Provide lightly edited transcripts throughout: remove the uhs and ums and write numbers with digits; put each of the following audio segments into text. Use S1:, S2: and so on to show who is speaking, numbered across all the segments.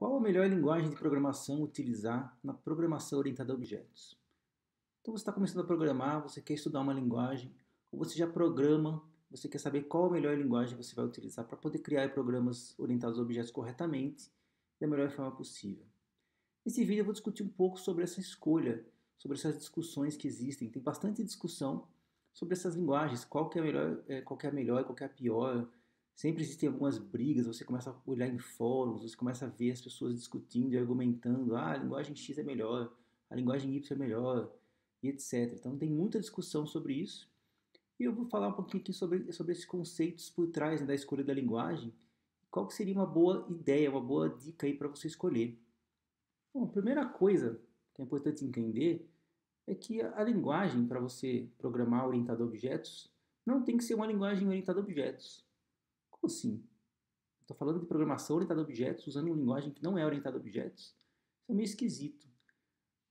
S1: Qual a melhor linguagem de programação utilizar na programação orientada a objetos? Então você está começando a programar, você quer estudar uma linguagem, ou você já programa, você quer saber qual a melhor linguagem você vai utilizar para poder criar programas orientados a objetos corretamente da melhor forma possível. Nesse vídeo eu vou discutir um pouco sobre essa escolha, sobre essas discussões que existem. Tem bastante discussão sobre essas linguagens, qual que é a melhor, qual que é a melhor, qual que é a pior. Sempre existem algumas brigas, você começa a olhar em fóruns, você começa a ver as pessoas discutindo e argumentando, a linguagem X é melhor, a linguagem Y é melhor, e etc. Então tem muita discussão sobre isso. E eu vou falar um pouquinho aqui sobre esses conceitos por trás, né, da escolha da linguagem, qual que seria uma boa ideia, uma boa dica aí para você escolher. Bom, a primeira coisa que é importante entender é que a linguagem para você programar orientada a objetos não tem que ser uma linguagem orientada a objetos. Como assim? Estou falando de programação orientada a objetos usando uma linguagem que não é orientada a objetos? Isso é meio esquisito.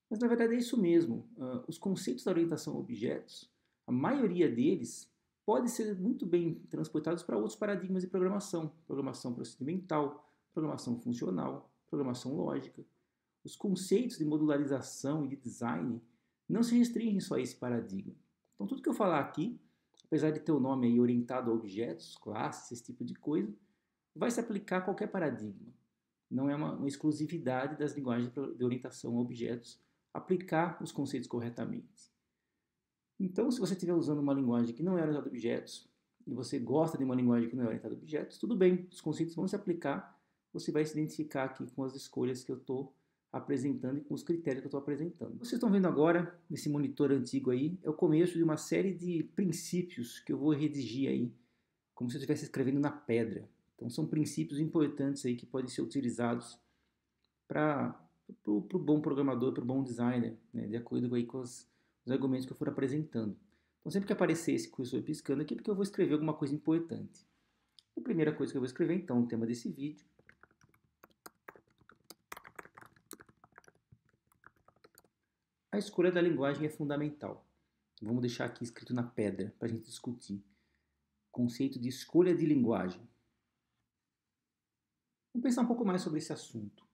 S1: Mas na verdade é isso mesmo. Os conceitos da orientação a objetos, a maioria deles pode ser muito bem transportados para outros paradigmas de programação. Programação procedimental, programação funcional, programação lógica. Os conceitos de modularização e de design não se restringem só a esse paradigma. Então tudo que eu falar aqui, apesar de ter o nome aí orientado a objetos, classes, esse tipo de coisa, vai se aplicar a qualquer paradigma. Não é uma exclusividade das linguagens de orientação a objetos aplicar os conceitos corretamente. Então, se você estiver usando uma linguagem que não é orientada a objetos, e você gosta de uma linguagem que não é orientada a objetos, tudo bem, os conceitos vão se aplicar, você vai se identificar aqui com as escolhas que eu estou apresentando e com os critérios que eu estou apresentando. Vocês estão vendo agora, nesse monitor antigo aí, é o começo de uma série de princípios que eu vou redigir aí, como se eu estivesse escrevendo na pedra. Então são princípios importantes aí que podem ser utilizados para o bom programador, para o bom designer, né, de acordo aí com os argumentos que eu for apresentando. Então sempre que aparecer esse cursor piscando aqui, é porque eu vou escrever alguma coisa importante. A primeira coisa que eu vou escrever então, o tema desse vídeo, a escolha da linguagem é fundamental. Vamos deixar aqui escrito na pedra para a gente discutir. Conceito de escolha de linguagem. Vamos pensar um pouco mais sobre esse assunto.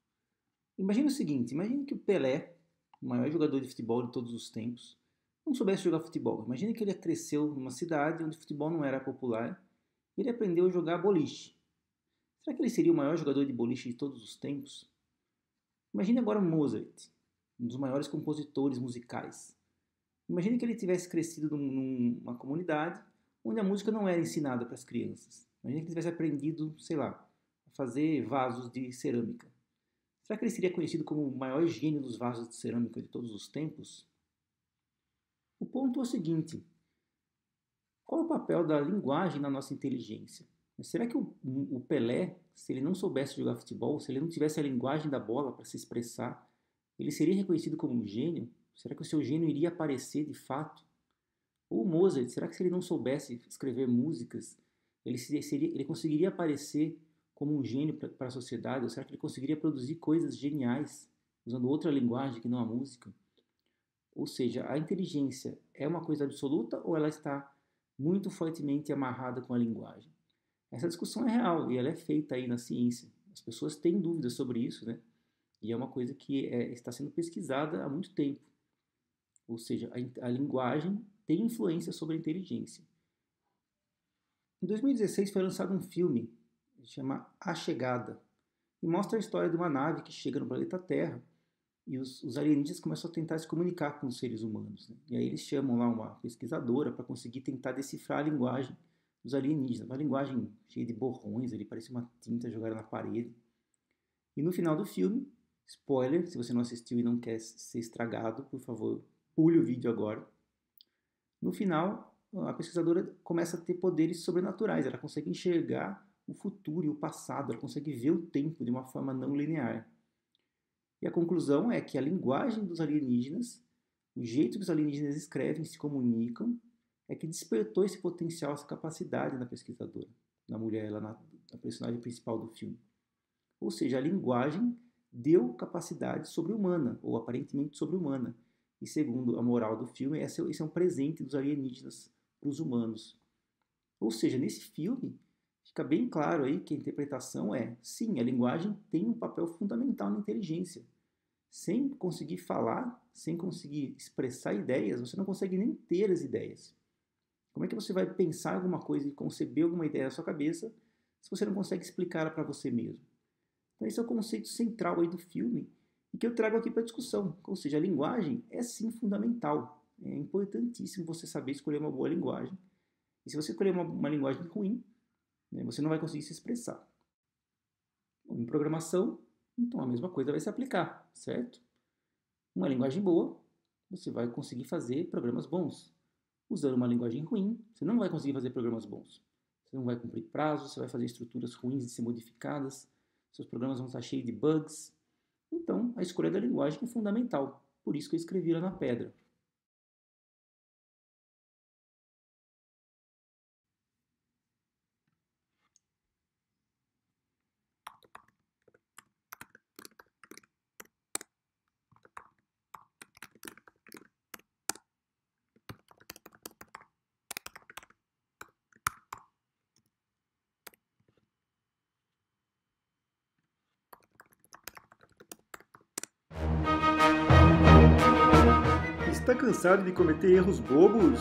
S1: Imagine o seguinte, imagine que o Pelé, o maior jogador de futebol de todos os tempos, não soubesse jogar futebol. Imagine que ele cresceu numa cidade onde o futebol não era popular e ele aprendeu a jogar boliche. Será que ele seria o maior jogador de boliche de todos os tempos? Imagine agora Mozart, um dos maiores compositores musicais. Imagine que ele tivesse crescido numa comunidade onde a música não era ensinada para as crianças. Imagine que ele tivesse aprendido, sei lá, a fazer vasos de cerâmica. Será que ele seria conhecido como o maior gênio dos vasos de cerâmica de todos os tempos? O ponto é o seguinte: qual é o papel da linguagem na nossa inteligência? Será que o Pelé, se ele não soubesse jogar futebol, se ele não tivesse a linguagem da bola para se expressar, ele seria reconhecido como um gênio? Será que o seu gênio iria aparecer de fato? Ou o Mozart, será que se ele não soubesse escrever músicas, ele conseguiria aparecer como um gênio para a sociedade? Ou será que ele conseguiria produzir coisas geniais usando outra linguagem que não a música? Ou seja, a inteligência é uma coisa absoluta ou ela está muito fortemente amarrada com a linguagem? Essa discussão é real e ela é feita aí na ciência. As pessoas têm dúvidas sobre isso, né? E é uma coisa que está sendo pesquisada há muito tempo. Ou seja, a linguagem tem influência sobre a inteligência. Em 2016 foi lançado um filme que se chama A Chegada e mostra a história de uma nave que chega no planeta Terra e os alienígenas começam a tentar se comunicar com os seres humanos, né? E aí eles chamam lá uma pesquisadora para conseguir tentar decifrar a linguagem dos alienígenas, uma linguagem cheia de borrões, ele parece uma tinta jogada na parede. E no final do filme, spoiler, se você não assistiu e não quer ser estragado, por favor, pule o vídeo agora. No final, a pesquisadora começa a ter poderes sobrenaturais, ela consegue enxergar o futuro e o passado, ela consegue ver o tempo de uma forma não linear. E a conclusão é que a linguagem dos alienígenas, o jeito que os alienígenas escrevem, se comunicam, é que despertou esse potencial, essa capacidade na pesquisadora, na mulher, na personagem principal do filme. Ou seja, a linguagem deu capacidade sobre-humana, ou aparentemente sobre-humana. E segundo a moral do filme, esse é um presente dos alienígenas para os humanos. Ou seja, nesse filme, fica bem claro aí que a interpretação é, sim, a linguagem tem um papel fundamental na inteligência. Sem conseguir falar, sem conseguir expressar ideias, você não consegue nem ter as ideias. Como é que você vai pensar alguma coisa e conceber alguma ideia na sua cabeça se você não consegue explicar ela para você mesmo? Então esse é o conceito central aí do filme e que eu trago aqui para a discussão. Ou seja, a linguagem é sim fundamental. É importantíssimo você saber escolher uma boa linguagem. E se você escolher uma linguagem ruim, né, você não vai conseguir se expressar. Em programação, então a mesma coisa vai se aplicar, certo? Uma linguagem boa, você vai conseguir fazer programas bons. Usando uma linguagem ruim, você não vai conseguir fazer programas bons. Você não vai cumprir prazos, você vai fazer estruturas ruins de ser modificadas, seus programas vão estar cheios de bugs. Então, a escolha da linguagem é fundamental. Por isso que eu escrevi lá na pedra.
S2: Está cansado de cometer erros bobos?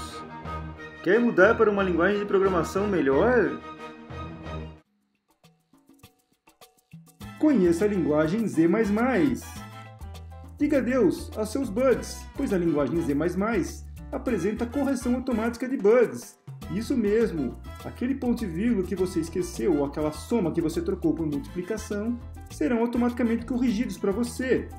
S2: Quer mudar para uma linguagem de programação melhor? Conheça a linguagem Z++. Diga adeus a seus bugs, pois a linguagem Z++ apresenta correção automática de bugs. Isso mesmo, aquele ponto e vírgula que você esqueceu ou aquela soma que você trocou por multiplicação serão automaticamente corrigidos para você.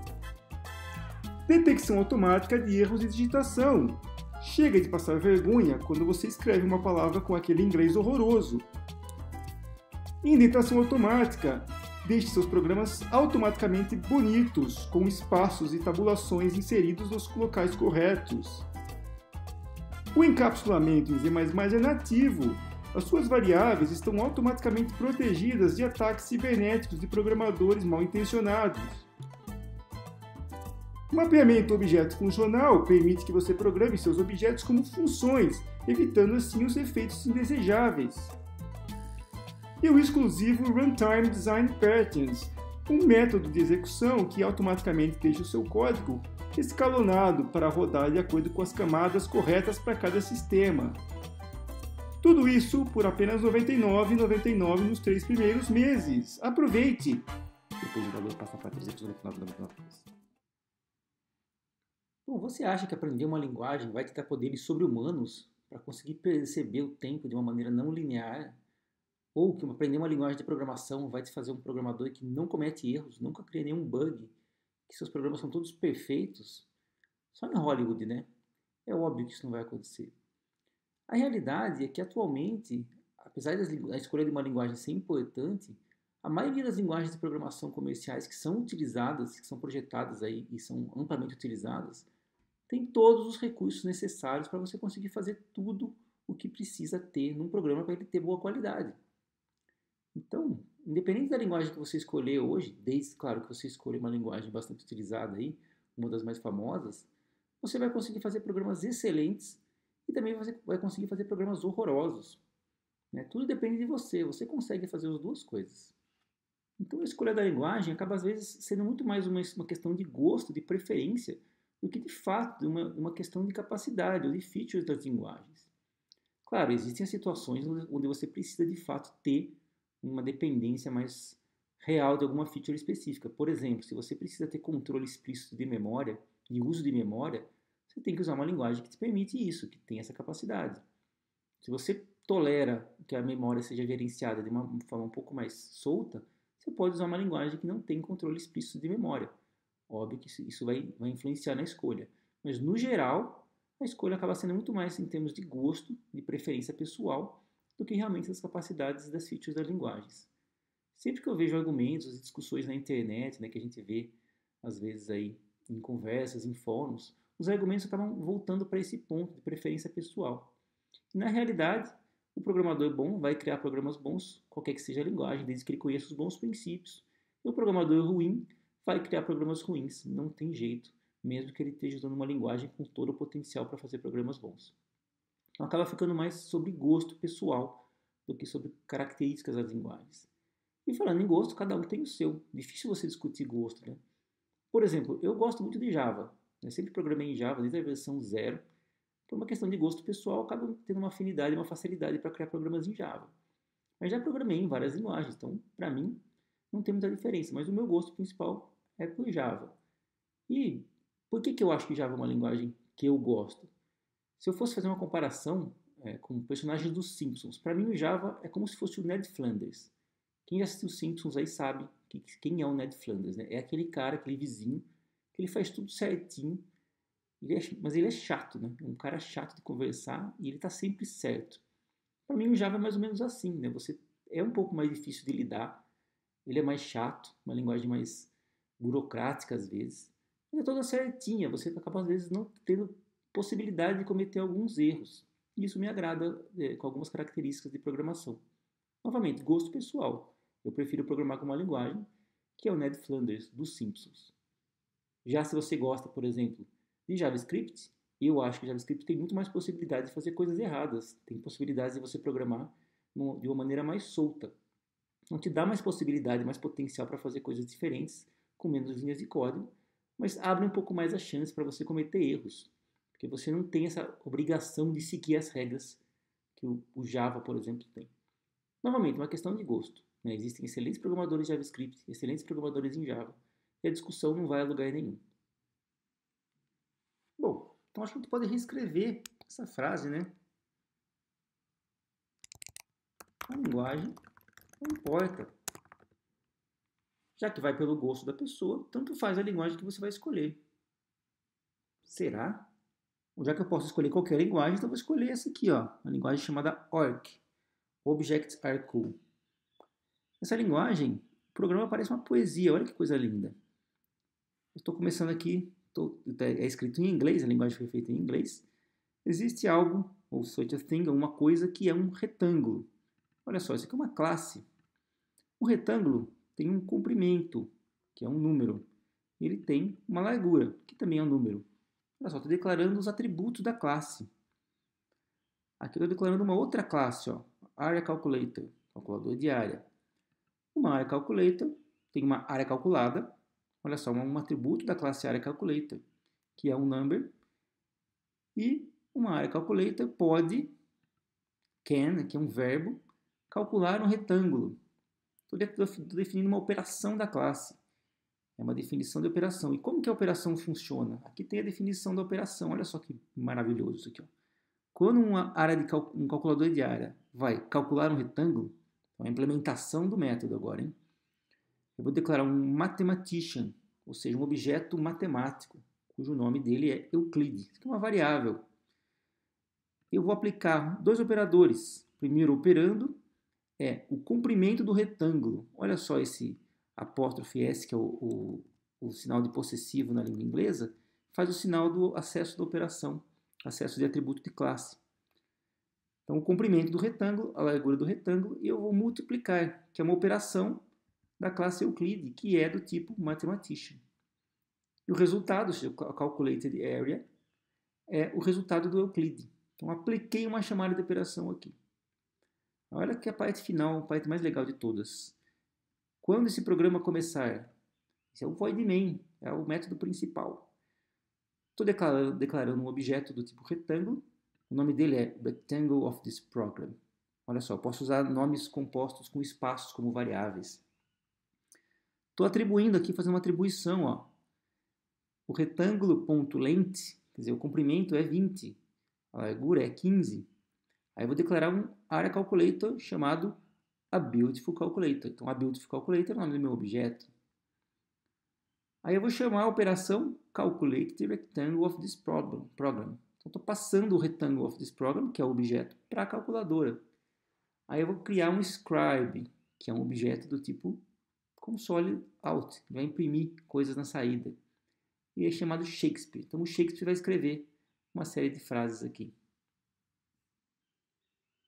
S2: Detecção automática de erros de digitação. Chega de passar vergonha quando você escreve uma palavra com aquele inglês horroroso. Indentação automática. Deixe seus programas automaticamente bonitos, com espaços e tabulações inseridos nos locais corretos. O encapsulamento em Z++ é nativo. As suas variáveis estão automaticamente protegidas de ataques cibernéticos de programadores mal intencionados. O mapeamento objeto funcional permite que você programe seus objetos como funções, evitando assim os efeitos indesejáveis. E o exclusivo Runtime Design Patterns, um método de execução que automaticamente deixa o seu código escalonado para rodar de acordo com as camadas corretas para cada sistema. Tudo isso por apenas R$ 99,99 nos 3 primeiros meses. Aproveite!
S1: Depois o valor passa para 399,99. Bom, você acha que aprender uma linguagem vai te dar poderes sobre-humanos para conseguir perceber o tempo de uma maneira não linear? Ou que aprender uma linguagem de programação vai te fazer um programador que não comete erros, nunca cria nenhum bug, que seus programas são todos perfeitos? Só em Hollywood, né? É óbvio que isso não vai acontecer. A realidade é que atualmente, apesar da escolha de uma linguagem ser importante, a maioria das linguagens de programação comerciais que são utilizadas, que são projetadas aí e são amplamente utilizadas, tem todos os recursos necessários para você conseguir fazer tudo o que precisa ter num programa para ele ter boa qualidade. Então, independente da linguagem que você escolher hoje, desde, claro, que você escolha uma linguagem bastante utilizada aí, uma das mais famosas, você vai conseguir fazer programas excelentes e também você vai conseguir fazer programas horrorosos. Né? Tudo depende de você, você consegue fazer as duas coisas. Então, a escolha da linguagem acaba, às vezes, sendo muito mais uma questão de gosto, de preferência, do que, de fato, uma questão de capacidade ou de features das linguagens. Claro, existem as situações onde você precisa, de fato, ter uma dependência mais real de alguma feature específica. Por exemplo, se você precisa ter controle explícito de memória, de uso de memória, você tem que usar uma linguagem que te permite isso, que tem essa capacidade. Se você tolera que a memória seja gerenciada de uma forma um pouco mais solta, você pode usar uma linguagem que não tem controle explícito de memória. Óbvio que isso vai influenciar na escolha. Mas, no geral, a escolha acaba sendo muito mais em termos de gosto, de preferência pessoal, do que realmente das capacidades das features das linguagens. Sempre que eu vejo argumentos e discussões na internet, né, que a gente vê, às vezes, aí em conversas, em fóruns, os argumentos acabam voltando para esse ponto de preferência pessoal. E, na realidade, o programador bom vai criar programas bons, qualquer que seja a linguagem, desde que ele conheça os bons princípios. E o programador ruim vai criar programas ruins, não tem jeito, mesmo que ele esteja usando uma linguagem com todo o potencial para fazer programas bons. Então acaba ficando mais sobre gosto pessoal do que sobre características das linguagens. E falando em gosto, cada um tem o seu. Difícil você discutir gosto, né? Por exemplo, eu gosto muito de Java. Eu sempre programei em Java desde a versão 0. Por uma questão de gosto pessoal, acabo tendo uma afinidade, uma facilidade para criar programas em Java. Mas já programei em várias linguagens, então, para mim, não tem muita diferença. Mas o meu gosto principal é por Java. E por que eu acho que Java é uma linguagem que eu gosto? Se eu fosse fazer uma comparação com personagens dos Simpsons, para mim o Java é como se fosse o Ned Flanders. Quem já assistiu os Simpsons aí sabe quem é o Ned Flanders, né? É aquele cara, aquele vizinho, que ele faz tudo certinho, mas ele é chato, né? É um cara chato de conversar e ele está sempre certo. Para mim o Java é mais ou menos assim, né? Você é um pouco mais difícil de lidar, ele é mais chato, uma linguagem mais burocrática às vezes, mas é toda certinha, você acaba às vezes não tendo possibilidade de cometer alguns erros. E isso me agrada com algumas características de programação. Novamente, gosto pessoal. Eu prefiro programar com uma linguagem que é o Ned Flanders dos Simpsons. Já se você gosta, por exemplo, de JavaScript, eu acho que JavaScript tem muito mais possibilidade de fazer coisas erradas. Tem possibilidades de você programar de uma maneira mais solta. Não te dá mais possibilidade, mais potencial para fazer coisas diferentes, com menos linhas de código, mas abre um pouco mais a chance para você cometer erros. Porque você não tem essa obrigação de seguir as regras que o Java, por exemplo, tem. Novamente, uma questão de gosto. Né? Existem excelentes programadores de JavaScript, excelentes programadores em Java, e a discussão não vai a lugar nenhum. Bom, então acho que a gente pode reescrever essa frase, né? A linguagem não importa. Já que vai pelo gosto da pessoa, tanto faz a linguagem que você vai escolher. Será? Já que eu posso escolher qualquer linguagem, então eu vou escolher essa aqui, ó, a linguagem chamada ORC, Objects Are Cool. Essa linguagem, o programa parece uma poesia, olha que coisa linda. Estou começando aqui, é escrito em inglês, a linguagem foi feita em inglês. Existe algo, ou such a thing, uma coisa que é um retângulo. Olha só, isso aqui é uma classe. Um retângulo tem um comprimento, que é um número. Ele tem uma largura, que também é um número. Olha só, estou declarando os atributos da classe. Aqui eu estou declarando uma outra classe, ó, Area Calculator, calculador de área. Uma Area Calculator tem uma área calculada. Olha só, um atributo da classe Area Calculator, que é um number. E uma Area Calculator pode, can, que é um verbo, calcular um retângulo. Estou definindo uma operação da classe. É uma definição de operação. E como que a operação funciona? Aqui tem a definição da operação. Olha só que maravilhoso isso aqui, ó. Quando um calculador de área vai calcular um retângulo, é uma implementação do método agora, hein? Eu vou declarar um mathematician, ou seja, um objeto matemático, cujo nome dele é Euclide. Isso aqui é uma variável. Eu vou aplicar dois operadores. Primeiro operando é o comprimento do retângulo. Olha só esse apóstrofe S, que é o sinal de possessivo na língua inglesa, faz o sinal do acesso da operação, acesso de atributo de classe. Então, o comprimento do retângulo, a largura do retângulo, e eu vou multiplicar, que é uma operação da classe Euclide, que é do tipo mathematician. E o resultado, ou seja, o calculated area, é o resultado do Euclide. Então, apliquei uma chamada de operação aqui. Olha que a parte final, a parte mais legal de todas. Quando esse programa começar, esse é o void main, é o método principal. Estou declarando um objeto do tipo retângulo. O nome dele é rectangle of this program. Olha só, posso usar nomes compostos com espaços como variáveis. Estou atribuindo aqui, fazendo uma atribuição, ó. O retângulo.length, quer dizer, o comprimento é 20, a largura é 15. Aí eu vou declarar um area calculator chamado a beautiful calculator. Então, a beautiful calculator é o nome do meu objeto. Aí eu vou chamar a operação calculate the rectangle of this program. Então, estou passando o rectangle of this program, que é o objeto, para a calculadora. Aí eu vou criar um scribe, que é um objeto do tipo console out, que vai imprimir coisas na saída. E é chamado Shakespeare. Então, o Shakespeare vai escrever uma série de frases aqui.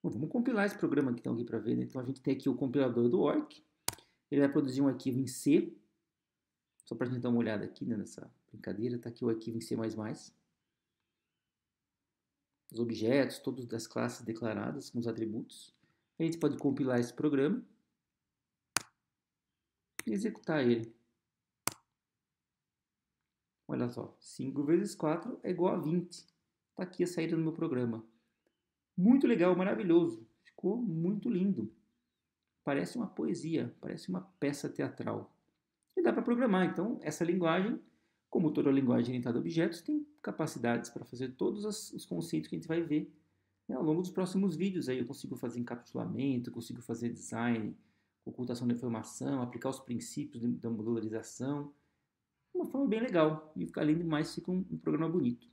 S1: Bom, vamos compilar esse programa que estão aqui para ver, né? Então, a gente tem aqui o compilador do ORC. Ele vai produzir um arquivo em C. Só para a gente dar uma olhada aqui, né, nessa brincadeira. Está aqui o arquivo em C++. Os objetos, todos das classes declaradas, com os atributos. A gente pode compilar esse programa e executar ele. Olha só, 5 vezes 4 é igual a 20. Está aqui a saída do meu programa. Muito legal, maravilhoso. Ficou muito lindo. Parece uma poesia, parece uma peça teatral. E dá para programar. Então, essa linguagem, como toda linguagem orientada a objetos, tem capacidades para fazer todos os conceitos que a gente vai ver, né, ao longo dos próximos vídeos. Aí eu consigo fazer encapsulamento, consigo fazer design, ocultação da informação, aplicar os princípios da modularização. Uma forma bem legal. E além do mais, fica um programa bonito.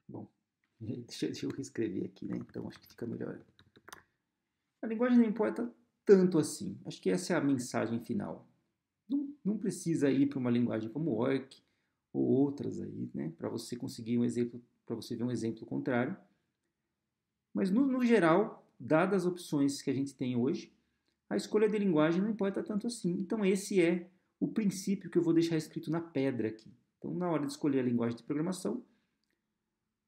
S1: Bom, deixa eu reescrever aqui, né? Então acho que fica melhor. A linguagem não importa tanto assim. Acho que essa é a mensagem final. Não precisa ir para uma linguagem como ORC ou outras aí, né? Para você conseguir um exemplo, para você ver um exemplo contrário. Mas no geral, dadas as opções que a gente tem hoje, a escolha de linguagem não importa tanto assim. Então esse é o princípio que eu vou deixar escrito na pedra aqui. Então, na hora de escolher a linguagem de programação,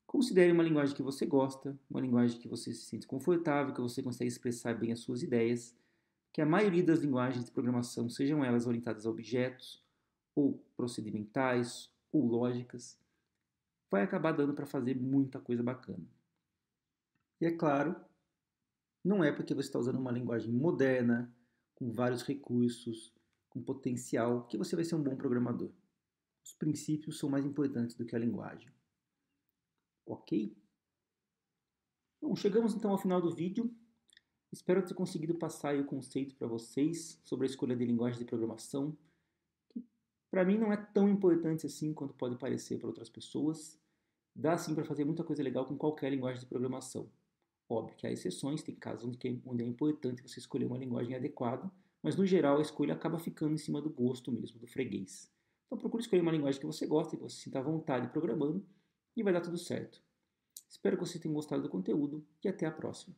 S1: considere uma linguagem que você gosta, uma linguagem que você se sente confortável, que você consegue expressar bem as suas ideias, que a maioria das linguagens de programação, sejam elas orientadas a objetos, ou procedimentais, ou lógicas, vai acabar dando para fazer muita coisa bacana. E é claro, não é porque você está usando uma linguagem moderna, com vários recursos, com potencial, que você vai ser um bom programador. Os princípios são mais importantes do que a linguagem. Ok? Bom, chegamos então ao final do vídeo. Espero ter conseguido passar aí o conceito para vocês sobre a escolha de linguagem de programação, que para mim não é tão importante assim quanto pode parecer para outras pessoas. Dá sim para fazer muita coisa legal com qualquer linguagem de programação. Óbvio que há exceções, tem casos onde é importante você escolher uma linguagem adequada, mas no geral a escolha acaba ficando em cima do gosto mesmo, do freguês. Então procure escolher uma linguagem que você gosta, que você sinta à vontade programando, e vai dar tudo certo. Espero que vocês tenham gostado do conteúdo e até a próxima.